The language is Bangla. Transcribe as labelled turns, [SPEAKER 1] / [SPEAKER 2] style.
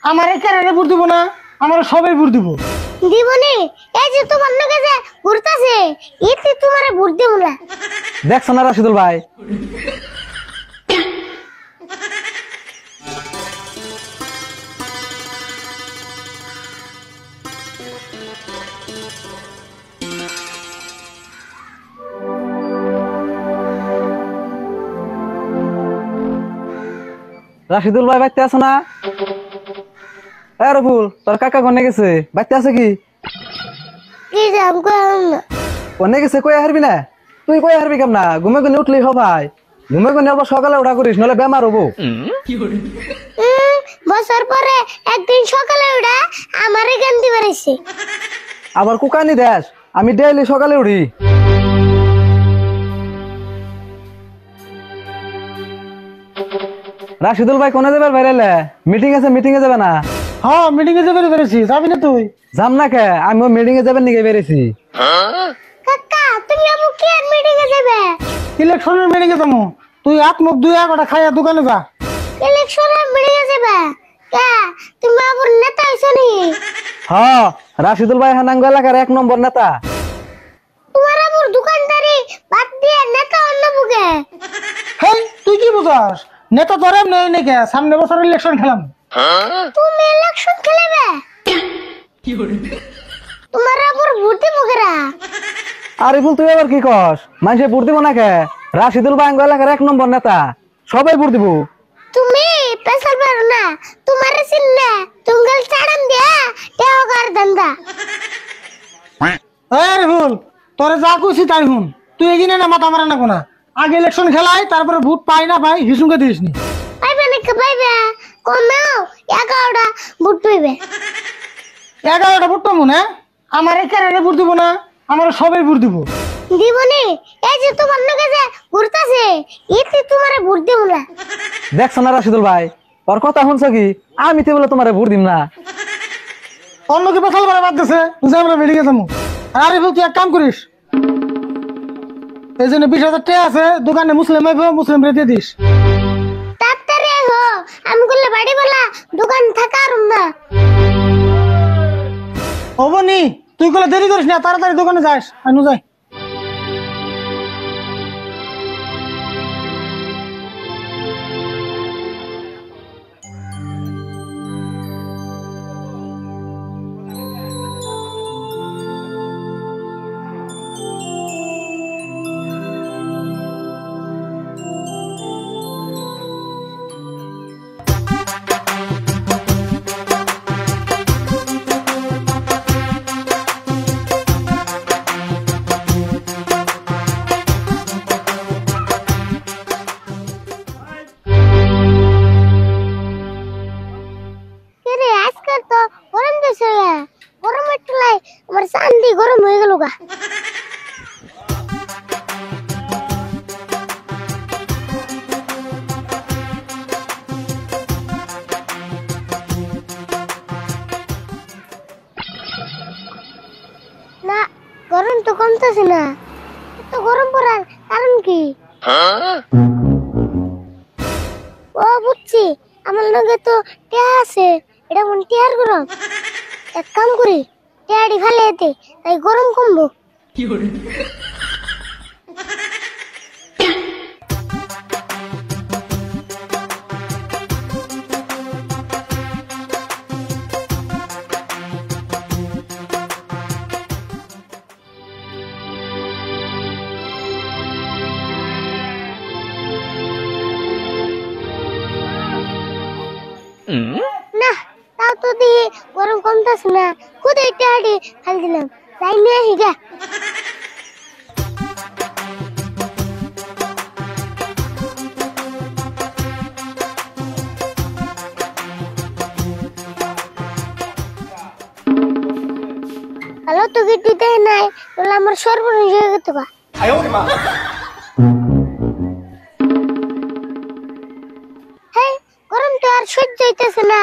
[SPEAKER 1] আমারে কেরারে ভোট দিব না, আমার সবাই ভোট দিব।
[SPEAKER 2] দিবনি এই যে তোমার লগে যে ঘুরতাছে এতে তোমারে ভোট দেব না।
[SPEAKER 3] দেখছো না রাশিদুল ভাই, রাশিদুল ভাই বাইতে আছো না? রবুল, তোর কাকা কোনে গেছে? বাইতে আছে কি?
[SPEAKER 2] কি জাম কম না
[SPEAKER 3] কোনে গেছে? কই হারবি না? তুই কই হারবি কেমন না? ঘুমে ঘুমে উঠলেই হ ভাই, ঘুমে ঘুমে আবার সকালে ওঠা করিস, নলে বেমার হবো।
[SPEAKER 2] বছর পরে একদিন সকালে উঠা আমারে গান্দি বাড়াইছে।
[SPEAKER 3] আবার কুকানি দেশ, আমি ডেইলি সকালে উঠি। রাশিদুল ভাই কোনে যাবে বাইরে? মিটিং আছে, মিটিং এ যাবে না?
[SPEAKER 1] হ্যাঁ মিটিং এ যাবে বেরেছি, যাবি না তুই?
[SPEAKER 3] যাম না কে, আমি মিটিং এ যাবেন নিকে বেরেছি।
[SPEAKER 2] কাকা তুমি আমু কি আর মিটিং এ যাবে?
[SPEAKER 1] ইলেকশনের মিটিং এ যাবো, তুই হাত মুখ ধুইয়া কটা খাইয়া দোকানে যা।
[SPEAKER 2] ইলেকশনের মিটিং এ যাবে কে? তুমি আবার নেতা হইছো নি?
[SPEAKER 3] হ্যাঁ, রাশিদুল ভাই হানাঙ্গ এলাকার 1 নম্বর নেতা।
[SPEAKER 2] তোমার আবার দোকানদারি বাদ দিয়ে নেতা অন্য বুকে।
[SPEAKER 1] হেই তুই কি বুঝাস? নেতা তোর নেই নাকি? সামনে বছর ইলেকশন খেলাম।
[SPEAKER 2] তুমি ইলেকশন খেলবে? তোমার আবার ভোট দিব কেরা?
[SPEAKER 3] আরিফুল তুই আবার কি কস? মানুষে ভোট দিব না কে? রাশিদুল ভাই আঙ্গ এলাকার 1 নম্বর নেতা, সবাই ভোট দিব।
[SPEAKER 2] তুমি পেশাল পারো না, তোমার চিন্না তুঙ্গল চাড়াম দিয়া টেওগার দন্দা।
[SPEAKER 1] আরে ভুল, তোরে যা কইছি তাই হুন। তুই এগিনে না মাথা মারা না কোনা, আগে ইলেকশন খেলাই, তারপরে ভোট পাই না পাই হিসুমকে দিস নি।
[SPEAKER 2] পাইবে নাকি পাইবে? কমাও 11টা ভোট পাইবে।
[SPEAKER 1] 11টা ভোট পাবো না, আমারে কেরারে ভোট দিব না, আমার সবাই ভোট দিব।
[SPEAKER 2] দিবনি এই যে তোমার লগে যে ঘুরতাছে এতে তোমারে ভোট দেব না।
[SPEAKER 3] দেখছো না রাশিদুল ভাই, ওর কথা শুনছো কি? আমি তো বলে তোমারে ভোট দিম না।
[SPEAKER 1] অন্য কি পেশাল পারা বাদ দিছে, বুঝে আমরা বেরিয়ে যাবো। আরে ভুল তুই এক কাম করিস, এই জন্য 20,000 টাকা আছে দোকানে, মুসলিম আইব, মুসলিম রেখে দিস।
[SPEAKER 2] তাড়াতাড়ি হো, আমি করলে বাড়ি বলা দোকান থাকার না।
[SPEAKER 1] হবো নি, তুই করলে দেরি করিস না, তাড়াতাড়ি দোকানে যাস। আনু যাই।
[SPEAKER 2] রে আজকাল তো গরম দেশে গরম একটু লাই আমার চান্দি গরম হয়ে গেল গা। না গরম তো কমতেছে না, এত গরম পড়ার কারণ কি? ও বুঝছি, আমার লগে তো টিয়া আছে, এটা কোন টিয়ার গরম? এক কাম করি, টিয়াড়ি ফেলে এতে, তাই গরম কমবো। না তাও তো দিয়ে গরম কমতেছে না, কোথায় টিয়াড়ি ফেলে দিলাম, তাই নিয়ে আসি গা। হ্যালো তো গিটি দেয় নাই, বলে আমার সর্বনাশ হয়ে গেছে বা। হ্যাঁ গরম তো আর সহ্য হইতেছে না।